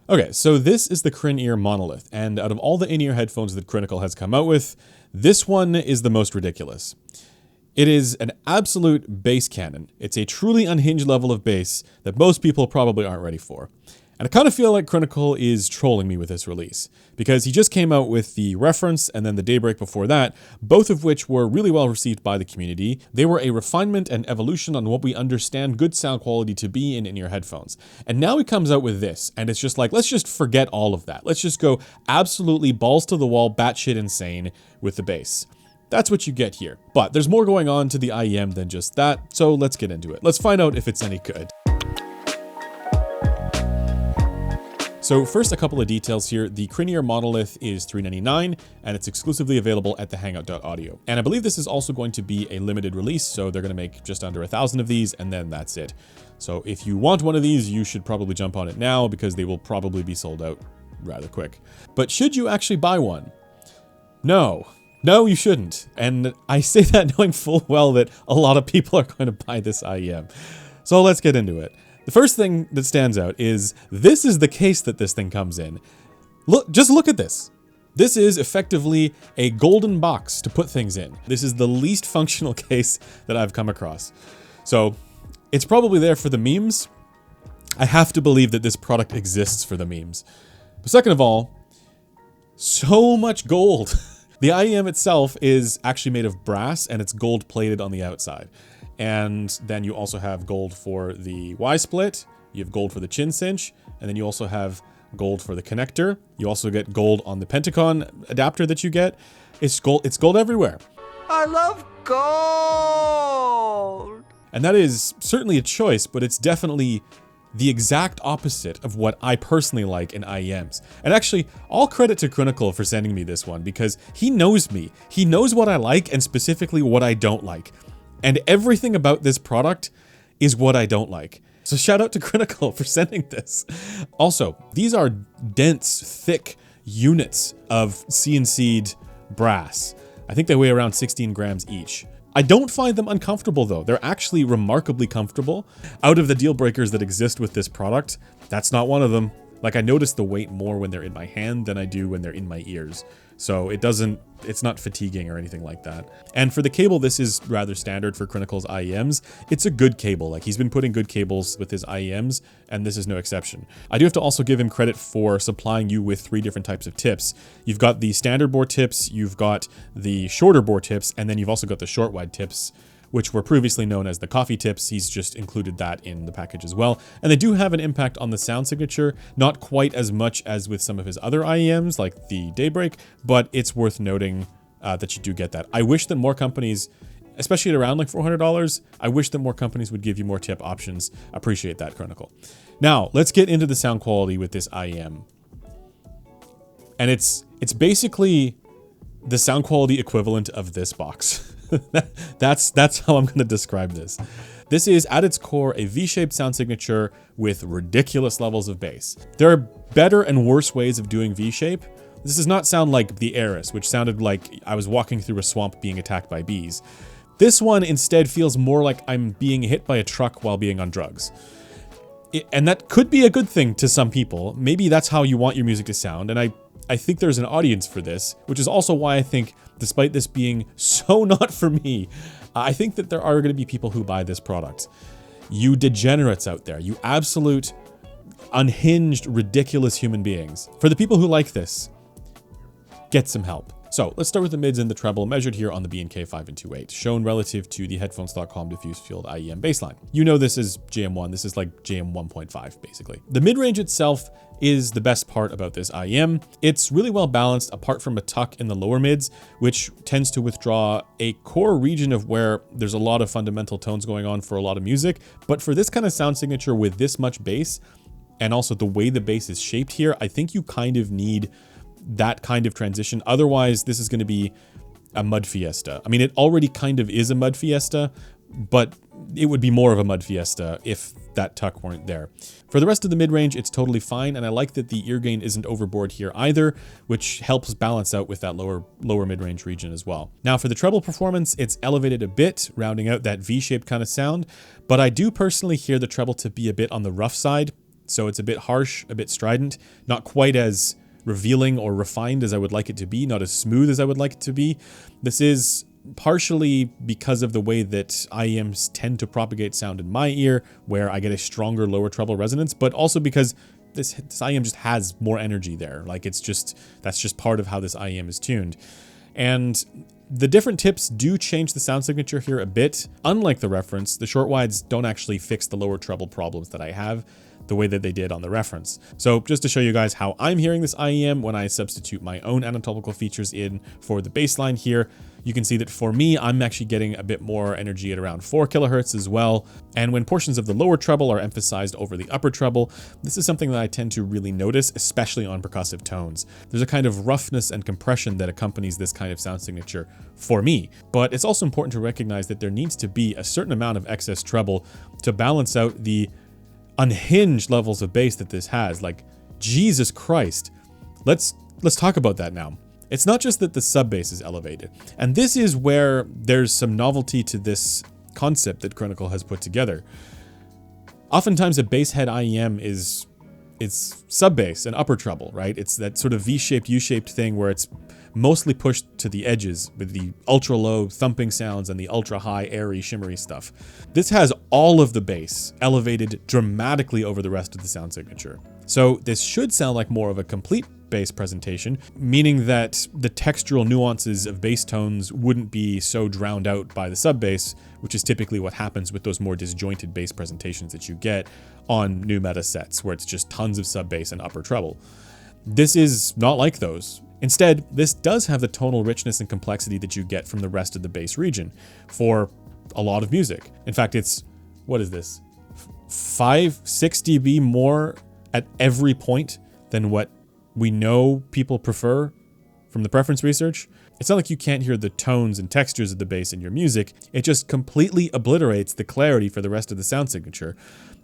Okay, so this is the CrinEar Monolith, and out of all the in-ear headphones that Crinacle has come out with, this one is the most ridiculous. It is an absolute bass cannon. It's a truly unhinged level of bass that most people probably aren't ready for. And I kind of feel like Crinacle is trolling me with this release, because he just came out with the Reference and then the Daybreak before that, both of which were really well received by the community. They were a refinement and evolution on what we understand good sound quality to be in in-ear headphones. And now he comes out with this, and it's just like, let's just forget all of that. Let's just go absolutely balls to the wall, batshit insane with the bass. That's what you get here. But there's more going on to the IEM than just that, so let's get into it. Let's find out if it's any good. So first, a couple of details here. The CrinEar Monolith is $399, and it's exclusively available at the Hangout.audio. And I believe this is also going to be a limited release, so they're going to make just under 1,000 of these, and then that's it. So if you want one of these, you should probably jump on it now, because they will probably be sold out rather quick. But should you actually buy one? No. No, you shouldn't. And I say that knowing full well that a lot of people are going to buy this IEM. So let's get into it. The first thing that stands out is this is the case that this thing comes in. Just look at this. This is effectively a golden box to put things in. This is the least functional case that I've come across. So it's probably there for the memes. I have to believe that this product exists for the memes. But second of all, so much gold. The IEM itself is actually made of brass, and it's gold plated on the outside. And then you also have gold for the Y-split, you have gold for the chin cinch, and then you also have gold for the connector. You also get gold on the Pentagon adapter that you get. It's gold everywhere. I love gold! And that is certainly a choice, but it's definitely the exact opposite of what I personally like in IEMs. And actually, all credit to Crinacle for sending me this one, because he knows me. He knows what I like and specifically what I don't like. And everything about this product is what I don't like. So shout out to Crinacle for sending this. Also, these are dense, thick units of CNC'd brass. I think they weigh around 16 grams each. I don't find them uncomfortable though. They're actually remarkably comfortable. Out of the deal breakers that exist with this product, that's not one of them. Like, I notice the weight more when they're in my hand than I do when they're in my ears. So it's not fatiguing or anything like that. And for the cable, this is rather standard for Crinacle's IEMs. It's a good cable. Like, he's been putting good cables with his IEMs, and this is no exception. I do have to also give him credit for supplying you with 3 different types of tips. You've got the standard bore tips, you've got the shorter bore tips, and then you've also got the short wide tips, which were previously known as the coffee tips. He's just included that in the package as well. And they do have an impact on the sound signature, not quite as much as with some of his other IEMs like the Daybreak, but it's worth noting that you do get that. I wish that more companies, especially at around like $400, I wish that more companies would give you more tip options. Appreciate that, Crinacle. Now, let's get into the sound quality with this IEM. And it's basically the sound quality equivalent of this box. That's how I'm going to describe this. This is, at its core, a V-shaped sound signature with ridiculous levels of bass. There are better and worse ways of doing V-shape. This does not sound like the Eris, which sounded like I was walking through a swamp being attacked by bees. This one instead feels more like I'm being hit by a truck while being on drugs. And that could be a good thing to some people. Maybe that's how you want your music to sound, and I think there's an audience for this, which is also why I think, despite this being so not for me, I think that there are going to be people who buy this product. You degenerates out there, you absolute unhinged, ridiculous human beings. For the people who like this, get some help. So let's start with the mids and the treble, measured here on the B&K 5 and 2/8, shown relative to the Headphones.com diffuse field IEM baseline. You know this is JM1, this is like JM 1.5 basically. The mid-range itself is the best part about this IEM. It's really well balanced apart from a tuck in the lower mids, which tends to withdraw a core region of where there's a lot of fundamental tones going on for a lot of music. But for this kind of sound signature with this much bass, and also the way the bass is shaped here, I think you kind of need that kind of transition. Otherwise, this is going to be a mud fiesta. I mean, it already kind of is a mud fiesta, but it would be more of a mud fiesta if that tuck weren't there. For the rest of the mid-range, it's totally fine, and I like that the ear gain isn't overboard here either, which helps balance out with that lower mid-range region as well. Now for the treble performance, it's elevated a bit, rounding out that V-shaped kind of sound, but I do personally hear the treble to be a bit on the rough side. So it's a bit harsh, a bit strident, not quite as revealing or refined as I would like it to be, not as smooth as I would like it to be. This is partially because of the way that IEMs tend to propagate sound in my ear, where I get a stronger lower treble resonance, but also because this IEM just has more energy there. Like that's just part of how this IEM is tuned. And the different tips do change the sound signature here a bit. Unlike the reference, the short wides don't actually fix the lower treble problems that I have the way that they did on the reference. So just to show you guys how I'm hearing this IEM when I substitute my own anatomical features in for the bass line here, you can see that for me, I'm actually getting a bit more energy at around 4 kilohertz as well. And when portions of the lower treble are emphasized over the upper treble, this is something that I tend to really notice, especially on percussive tones. There's a kind of roughness and compression that accompanies this kind of sound signature for me. But it's also important to recognize that there needs to be a certain amount of excess treble to balance out the unhinged levels of bass that this has. Like, Jesus Christ. Let's talk about that now. It's not just that the sub bass is elevated, and this is where there's some novelty to this concept that Crinacle has put together. Oftentimes a bass head IEM is sub bass and upper treble, right? It's that sort of V-shaped, U-shaped thing where it's mostly pushed to the edges with the ultra low thumping sounds and the ultra high airy shimmery stuff. This has all of the bass elevated dramatically over the rest of the sound signature. So this should sound like more of a complete bass presentation, meaning that the textural nuances of bass tones wouldn't be so drowned out by the sub bass, which is typically what happens with those more disjointed bass presentations that you get on new meta sets, where it's just tons of sub bass and upper treble. This is not like those. Instead, this does have the tonal richness and complexity that you get from the rest of the bass region for a lot of music. In fact, it's, what is this? 6 dB more at every point than what we know people prefer from the preference research. It's not like you can't hear the tones and textures of the bass in your music. It just completely obliterates the clarity for the rest of the sound signature.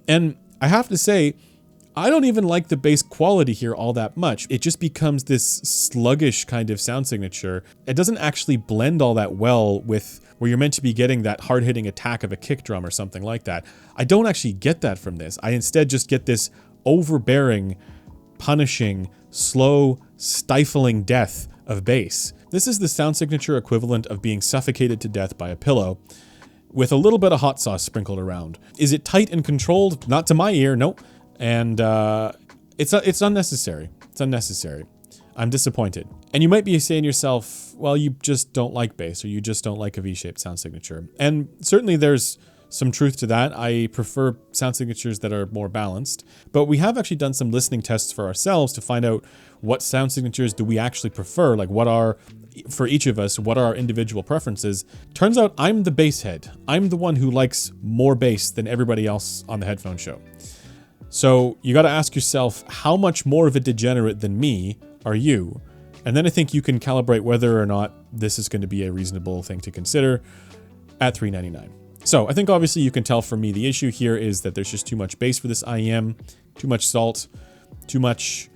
And I have to say, I don't even like the bass quality here all that much. It just becomes this sluggish kind of sound signature. It doesn't actually blend all that well with where you're meant to be getting that hard-hitting attack of a kick drum or something like that. I don't actually get that from this. I instead just get this overbearing, punishing, slow, stifling death of bass. This is the sound signature equivalent of being suffocated to death by a pillow, with a little bit of hot sauce sprinkled around. Is it tight and controlled? Not to my ear, nope. And it's unnecessary. It's unnecessary. I'm disappointed. And you might be saying to yourself, well, you just don't like bass, or you just don't like a V-shaped sound signature. And certainly there's some truth to that. I prefer sound signatures that are more balanced, but we have actually done some listening tests for ourselves to find out what sound signatures do we actually prefer, like what are, for each of us, what are our individual preferences. Turns out I'm the bass head. I'm the one who likes more bass than everybody else on the Headphone show. So you got to ask yourself, how much more of a degenerate than me are you? And then I think you can calibrate whether or not this is going to be a reasonable thing to consider at $3.99. So I think obviously you can tell from me the issue here is that there's just too much bass for this IEM, too much salt, too much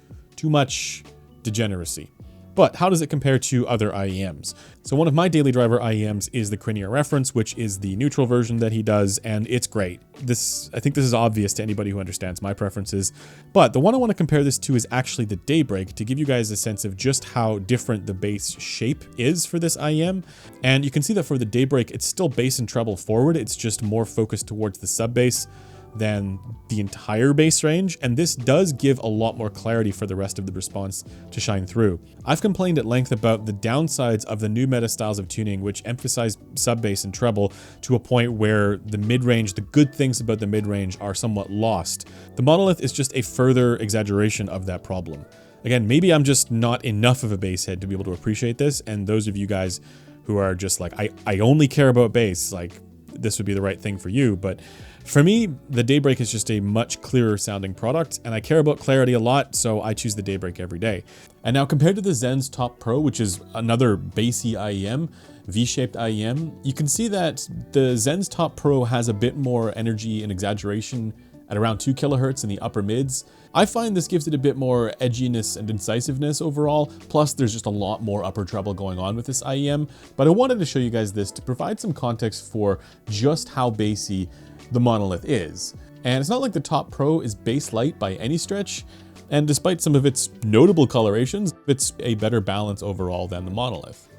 degeneracy. But how does it compare to other IEMs? So one of my daily driver IEMs is the CrinEar reference, which is the neutral version that he does, and it's great. I think this is obvious to anybody who understands my preferences. But the one I want to compare this to is actually the Daybreak, to give you guys a sense of just how different the bass shape is for this IEM. And you can see that for the Daybreak, it's still bass and treble forward. It's just more focused towards the sub bass than the entire bass range, and this does give a lot more clarity for the rest of the response to shine through. I've complained at length about the downsides of the new meta styles of tuning, which emphasize sub bass and treble to a point where the mid-range, the good things about the mid-range, are somewhat lost. The Monolith is just a further exaggeration of that problem. Again, maybe I'm just not enough of a bass head to be able to appreciate this, and those of you guys who are just like, I only care about bass, like, this would be the right thing for you. But for me, the Daybreak is just a much clearer sounding product, and I care about clarity a lot, so I choose the Daybreak every day. And now compared to the Zen's Top Pro, which is another bassy IEM, V-shaped IEM, you can see that the Zen's Top Pro has a bit more energy and exaggeration at around 2 kilohertz in the upper mids. I find this gives it a bit more edginess and incisiveness overall, plus there's just a lot more upper treble going on with this IEM, but I wanted to show you guys this to provide some context for just how bassy the Monolith is. And it's not like the Top Pro is bass light by any stretch, and despite some of its notable colorations, it's a better balance overall than the Monolith.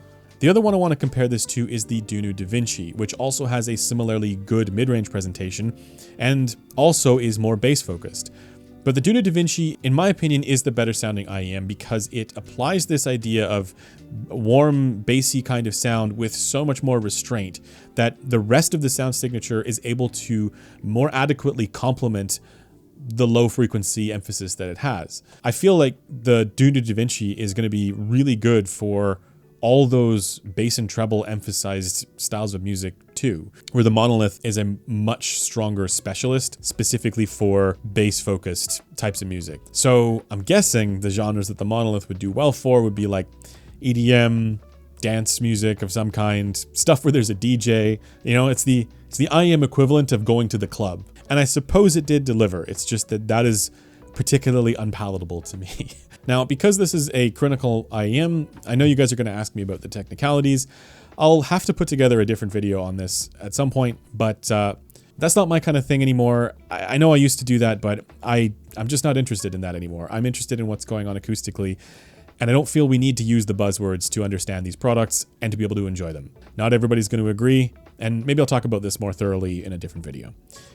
The other one I want to compare this to is the Dunu DaVinci, which also has a similarly good mid-range presentation and also is more bass focused. But the Dunu DaVinci, in my opinion, is the better sounding IEM because it applies this idea of warm, bassy kind of sound with so much more restraint that the rest of the sound signature is able to more adequately complement the low frequency emphasis that it has. I feel like the Dunu DaVinci is going to be really good for all those bass and treble emphasized styles of music too, where the Monolith is a much stronger specialist specifically for bass focused types of music. So I'm guessing the genres that the Monolith would do well for would be like EDM, dance music of some kind, stuff where there's a DJ. You know, it's the IEM equivalent of going to the club. And I suppose it did deliver. It's just that is particularly unpalatable to me. Now, because this is a Crinacle IEM, I know you guys are going to ask me about the technicalities. I'll have to put together a different video on this at some point, but that's not my kind of thing anymore. I know I used to do that, but I'm just not interested in that anymore. I'm interested in what's going on acoustically, and I don't feel we need to use the buzzwords to understand these products and to be able to enjoy them. Not everybody's going to agree, and maybe I'll talk about this more thoroughly in a different video.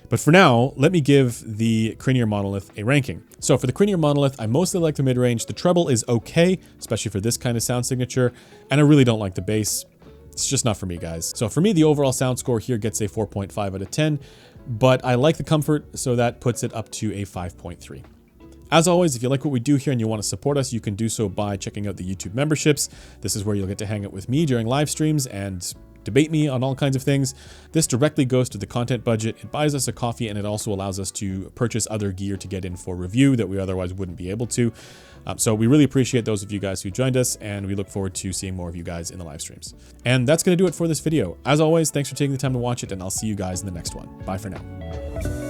But for now, let me give the CrinEar Monolith a ranking. So for the CrinEar Monolith, I mostly like the mid-range. The treble is okay, especially for this kind of sound signature, and I really don't like the bass. It's just not for me, guys. So for me, the overall sound score here gets a 4.5 out of 10, but I like the comfort, so that puts it up to a 5.3. As always, if you like what we do here and you want to support us, you can do so by checking out the YouTube memberships. This is where you'll get to hang out with me during live streams and debate me on all kinds of things. This directly goes to the content budget. It buys us a coffee, and it also allows us to purchase other gear to get in for review that we otherwise wouldn't be able to. So we really appreciate those of you guys who joined us, and we look forward to seeing more of you guys in the live streams. And that's going to do it for this video. As always, thanks for taking the time to watch it, and I'll see you guys in the next one. Bye for now.